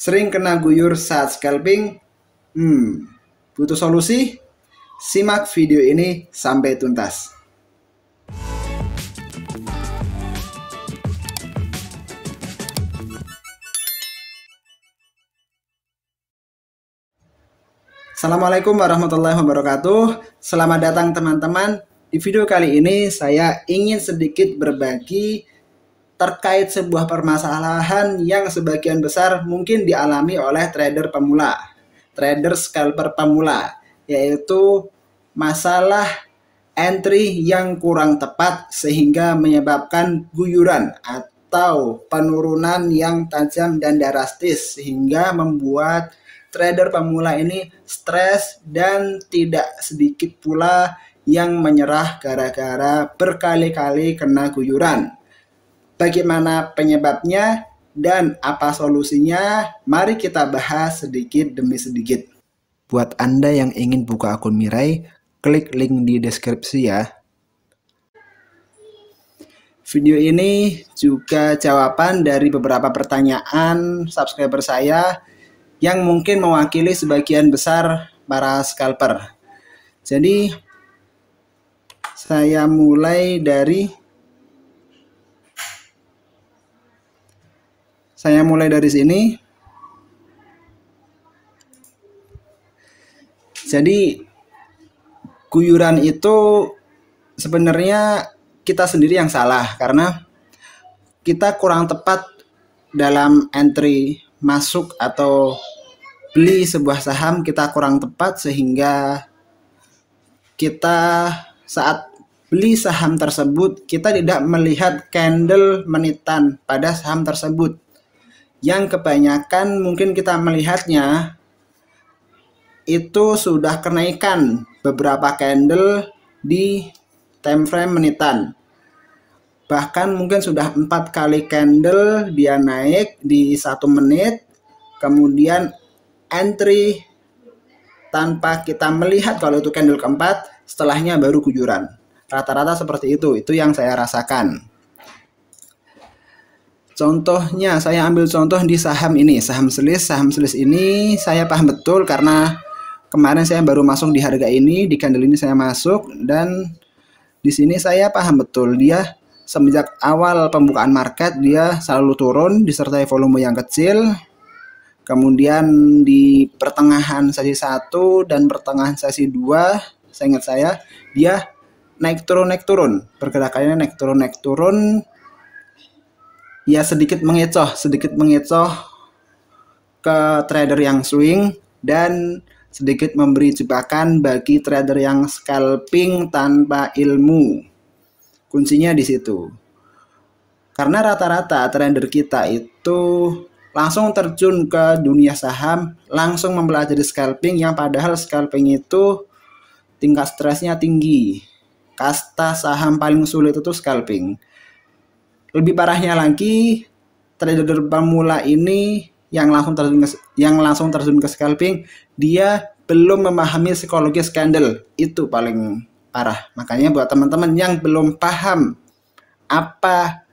Sering kena guyur saat scalping? Butuh solusi? Simak video ini sampai tuntas. Assalamualaikum warahmatullahi wabarakatuh. Selamat datang teman-teman. Di video kali ini saya ingin sedikit berbagi terkait sebuah permasalahan yang sebagian besar mungkin dialami oleh trader pemula, trader scalper pemula, yaitu masalah entry yang kurang tepat sehingga menyebabkan guyuran atau penurunan yang tajam dan drastis sehingga membuat trader pemula ini stres dan tidak sedikit pula yang menyerah gara-gara berkali-kali kena guyuran. Bagaimana penyebabnya dan apa solusinya? Mari kita bahas sedikit demi sedikit. Buat Anda yang ingin buka akun Mirai, klik link di deskripsi ya. Video ini juga jawaban dari beberapa pertanyaan subscriber saya yang mungkin mewakili sebagian besar para scalper. Jadi saya mulai dari sini. Jadi guyuran itu sebenarnya kita sendiri yang salah karena kita kurang tepat dalam entry masuk atau beli sebuah saham, kita kurang tepat sehingga kita saat beli saham tersebut kita tidak melihat candle menitan pada saham tersebut, yang kebanyakan mungkin kita melihatnya itu sudah kenaikan beberapa candle di time frame menitan, bahkan mungkin sudah 4 kali candle dia naik di 1 menit, kemudian entry tanpa kita melihat kalau itu candle keempat, setelahnya baru guyuran. Rata-rata seperti itu yang saya rasakan. Contohnya saya ambil contoh di saham ini, saham selis ini saya paham betul karena kemarin saya baru masuk di harga ini, di candle ini saya masuk, dan di sini saya paham betul dia semenjak awal pembukaan market dia selalu turun disertai volume yang kecil. Kemudian di pertengahan sesi 1 dan pertengahan sesi 2, seingat saya, dia naik turun, pergerakannya naik turun, ya sedikit mengecoh ke trader yang swing dan sedikit memberi jebakan bagi trader yang scalping tanpa ilmu. Kuncinya di situ. Karena rata-rata trader kita itu langsung terjun ke dunia saham, langsung mempelajari scalping, yang padahal scalping itu tingkat stresnya tinggi. Kasta saham paling sulit itu scalping. Lebih parahnya lagi, trader pemula ini yang langsung terjun ke scalping, dia belum memahami psikologis candle. Itu paling parah. Makanya buat teman-teman yang belum paham apa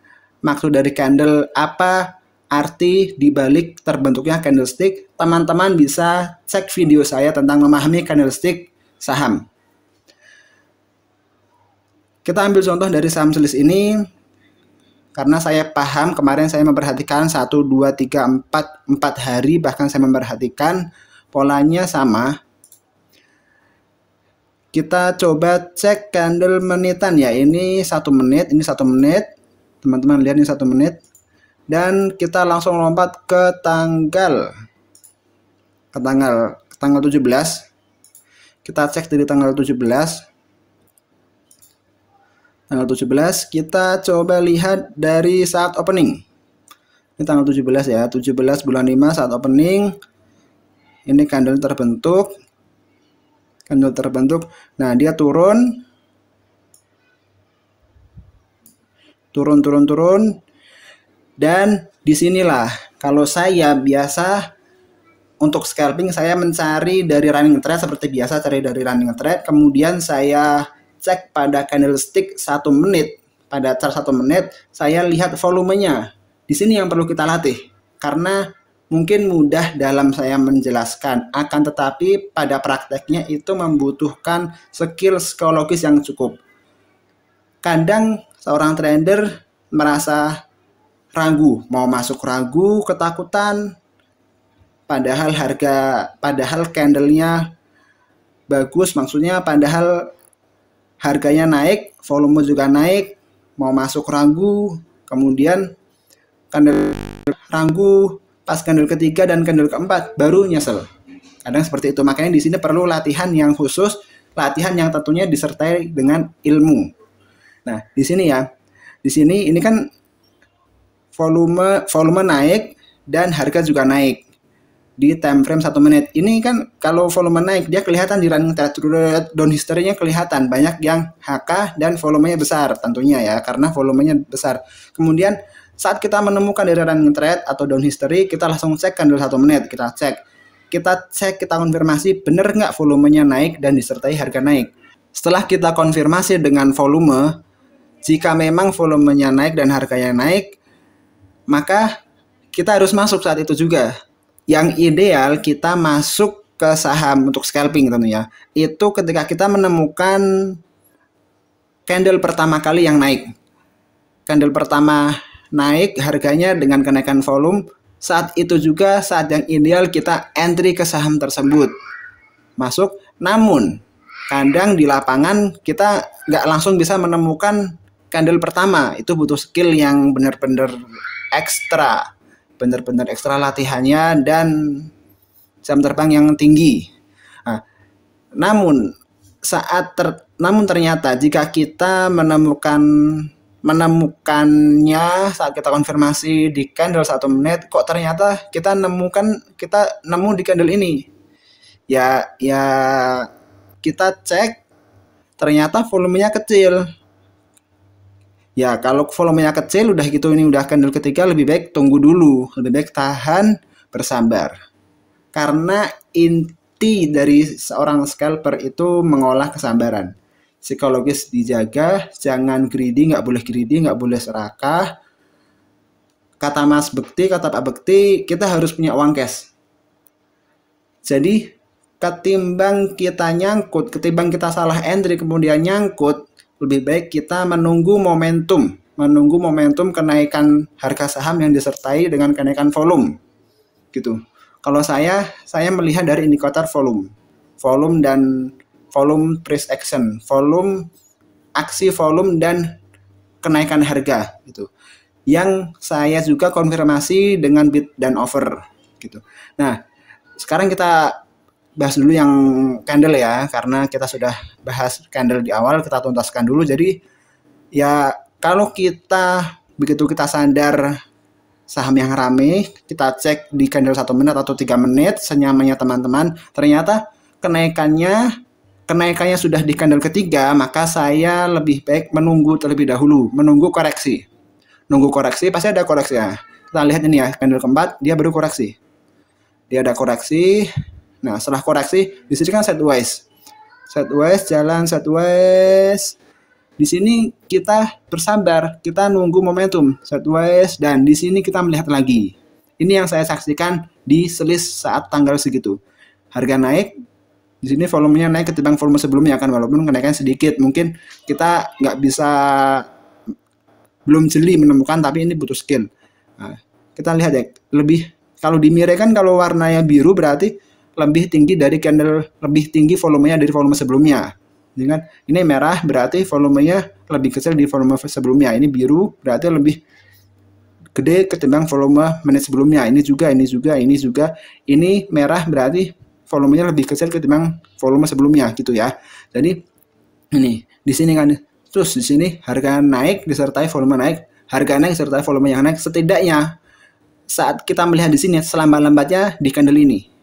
maksud dari candle, apa arti dibalik terbentuknya candlestick, teman-teman bisa cek video saya tentang memahami candlestick saham. Kita ambil contoh dari saham selis ini karena saya paham, kemarin saya memperhatikan 1, 2, 3, 4 hari, bahkan saya memperhatikan polanya sama. Kita coba cek candle menitan ya, ini 1 menit, teman-teman lihat ini 1 menit. Dan kita langsung lompat ke tanggal 17. Kita cek dari tanggal 17. Tanggal 17 kita coba lihat dari saat opening. Ini tanggal 17 ya, 17 bulan 5 saat opening. Ini candle terbentuk. Nah, dia turun. Dan disinilah kalau saya biasa untuk scalping, saya mencari dari running trade seperti biasa, kemudian saya cek pada candlestick 1 menit. Pada chart 1 menit saya lihat volumenya. Di sini yang perlu kita latih karena mungkin mudah dalam saya menjelaskan, akan tetapi pada prakteknya itu membutuhkan skill psikologis yang cukup. Kadang seorang trader merasa ragu, mau masuk ragu, ketakutan, padahal candlenya bagus, maksudnya padahal harganya naik, volume juga naik, mau masuk ragu, kemudian candle ragu, pas candle ketiga dan candle keempat baru nyesel. Kadang seperti itu. Makanya di sini perlu latihan yang khusus, latihan yang tentunya disertai dengan ilmu. Nah, di sini ya. Di sini ini kan volume naik dan harga juga naik di time frame 1 menit. Ini kan kalau volume naik dia kelihatan di running trade, down history-nya kelihatan banyak yang HK dan volumenya besar tentunya ya, karena volumenya besar. Kemudian saat kita menemukan dari running trade atau down history, kita langsung cek candle 1 menit, kita cek, kita konfirmasi benar nggak volumenya naik dan disertai harga naik. Setelah kita konfirmasi dengan volume, jika memang volumenya naik dan harganya naik, maka kita harus masuk saat itu juga. Yang ideal kita masuk ke saham untuk scalping tentunya. Itu ketika kita menemukan candle pertama kali yang naik. Candle pertama naik harganya dengan kenaikan volume. Saat itu juga saat yang ideal kita entry ke saham tersebut. Masuk, namun kadang di lapangan kita nggak langsung bisa menemukan candle pertama. Itu butuh skill yang benar-benar ekstra latihannya dan jam terbang yang tinggi. Nah, namun ternyata jika kita menemukannya saat kita konfirmasi di candle 1 menit, kok ternyata kita nemu di candle ini. Ya kita cek ternyata volumenya kecil. Ya, kalau volumenya kecil udah gitu, ini udah candle ketiga, lebih baik tunggu dulu, lebih baik tahan, bersabar. Karena inti dari seorang scalper itu mengolah kesabaran. Psikologis dijaga, jangan greedy, nggak boleh serakah. Kata Mas Bekti, kata Pak Bekti, kita harus punya uang cash. Jadi ketimbang kita salah entry kemudian nyangkut, lebih baik kita menunggu momentum kenaikan harga saham yang disertai dengan kenaikan volume gitu. Kalau saya melihat dari indikator volume dan volume price action, aksi volume dan kenaikan harga gitu. Yang saya juga konfirmasi dengan bid dan offer gitu. Nah, sekarang kita bahas dulu yang candle ya, karena kita sudah bahas candle di awal, kita tuntaskan dulu. Jadi ya kalau begitu kita sadar saham yang rame, kita cek di candle 1 menit atau 3 menit senyamannya teman-teman, ternyata kenaikannya sudah di candle ketiga, maka saya lebih baik menunggu terlebih dahulu, menunggu koreksi pasti ada koreksi ya. Kita lihat ini ya, candle keempat dia baru koreksi, dia ada koreksi. Nah, setelah koreksi, di sini kan sideways, jalan sideways. Di sini kita bersabar, kita nunggu momentum sideways, dan di sini kita melihat lagi. Ini yang saya saksikan di selis saat tanggal segitu. Harga naik, di sini volumenya naik ketimbang volume sebelumnya kan, walaupun kenaikan sedikit. Mungkin kita belum jeli menemukan, tapi ini butuh skill. Nah, kita lihat ya, kalau di Mire kan kalau warnanya biru berarti lebih tinggi volumenya dari volume sebelumnya. Ini merah berarti volumenya lebih kecil di volume sebelumnya. Ini biru berarti lebih gede ketimbang volume menit sebelumnya. Ini juga. Ini merah berarti volumenya lebih kecil ketimbang volume sebelumnya gitu ya. Jadi ini di sini kan. Terus di sini harga naik disertai volume naik, harga naik disertai volume yang naik. Setidaknya saat kita melihat di sini selambat-lambatnya di candle ini.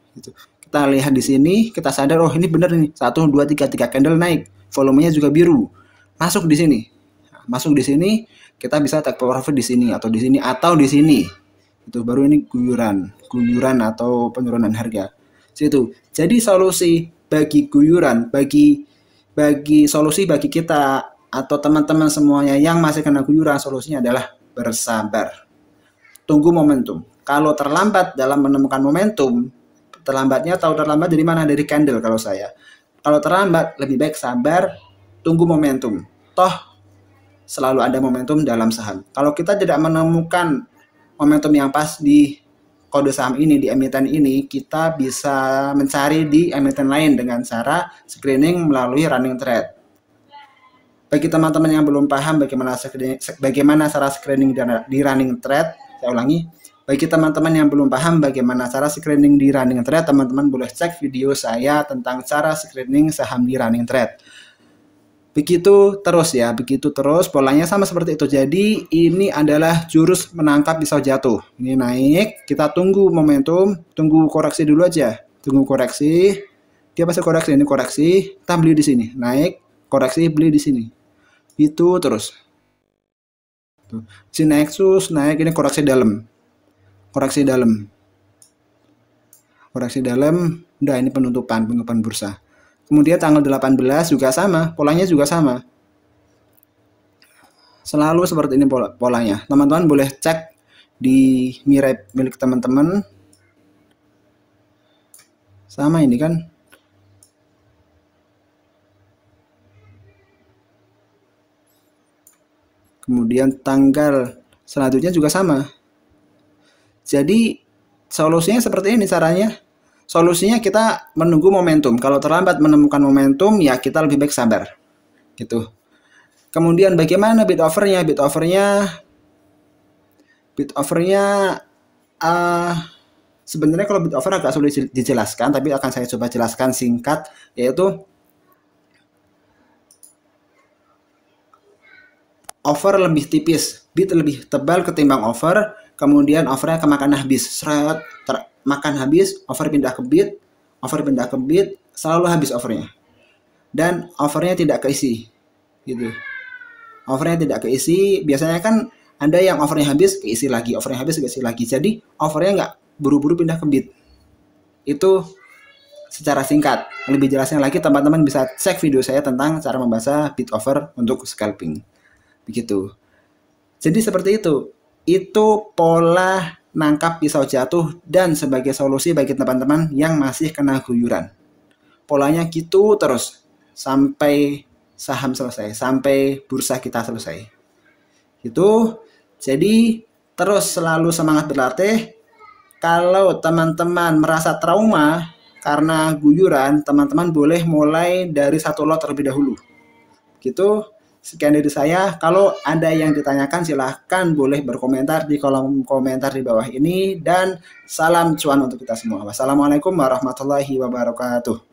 Gitu. Kita lihat di sini, kita sadar oh ini benar nih, 1 2 3 candle naik, volumenya juga biru. Masuk di sini. Kita bisa take profit di sini atau di sini. Itu baru ini guyuran atau penurunan harga. Situ. Jadi solusi bagi guyuran, solusi bagi kita atau teman-teman semuanya yang masih kena guyuran, solusinya adalah bersabar. Tunggu momentum. Kalau terlambat dalam menemukan momentum, terlambatnya tahu terlambat dari mana? Dari candle kalau saya. Kalau terlambat lebih baik sabar, tunggu momentum. Toh selalu ada momentum dalam saham. Kalau kita tidak menemukan momentum yang pas di kode saham ini, di emiten ini, kita bisa mencari di emiten lain dengan cara screening melalui running trade. Bagi teman-teman yang belum paham bagaimana cara screening di running trade, saya ulangi. Bagi teman-teman yang belum paham bagaimana cara screening di running trade, teman-teman boleh cek video saya tentang cara screening saham di running trade. Begitu terus ya, begitu terus, polanya sama seperti itu. Jadi ini adalah jurus menangkap pisau jatuh. Ini naik, kita tunggu momentum, tunggu koreksi dulu aja. Tunggu koreksi. Dia pasti koreksi, ini koreksi, kita beli di sini. Naik, koreksi, beli di sini. Itu terus. Tuh. Si Nexus naik, ini koreksi dalam. Koreksi dalam. Koreksi dalam, udah ini penutupan bursa. Kemudian tanggal 18 juga sama, polanya juga sama. Selalu seperti ini polanya. Teman-teman boleh cek di Mirai milik teman-teman. Sama ini kan. Kemudian tanggal selanjutnya juga sama. Jadi solusinya seperti ini caranya. Solusinya kita menunggu momentum. Kalau terlambat menemukan momentum, ya kita lebih baik sabar. Gitu. Kemudian bagaimana bid offernya? Bid offernya sebenarnya kalau bid offer agak sulit dijelaskan, tapi akan saya coba jelaskan singkat, yaitu offer lebih tipis, bid lebih tebal ketimbang offer, kemudian offernya kemakan habis, makan habis, offer pindah ke bid, selalu habis offernya. Dan offernya tidak keisi, gitu. Offernya tidak keisi, biasanya kan ada yang offernya habis, keisi lagi, offernya habis, keisi lagi. Jadi offernya nggak buru-buru pindah ke bid. Itu secara singkat. Lebih jelasnya lagi teman-teman bisa cek video saya tentang cara membaca bid offer untuk scalping. Begitu. Jadi seperti itu. Itu pola nangkap pisau jatuh dan sebagai solusi bagi teman-teman yang masih kena guyuran. Polanya gitu terus sampai saham selesai, sampai bursa kita selesai. Gitu. Jadi terus selalu semangat berlatih. Kalau teman-teman merasa trauma karena guyuran, teman-teman boleh mulai dari satu lot terlebih dahulu. Gitu. Sekian dari saya. Kalau ada yang ditanyakan silahkan boleh berkomentar di kolom komentar di bawah ini. Dan salam cuan untuk kita semua. Wassalamualaikum warahmatullahi wabarakatuh.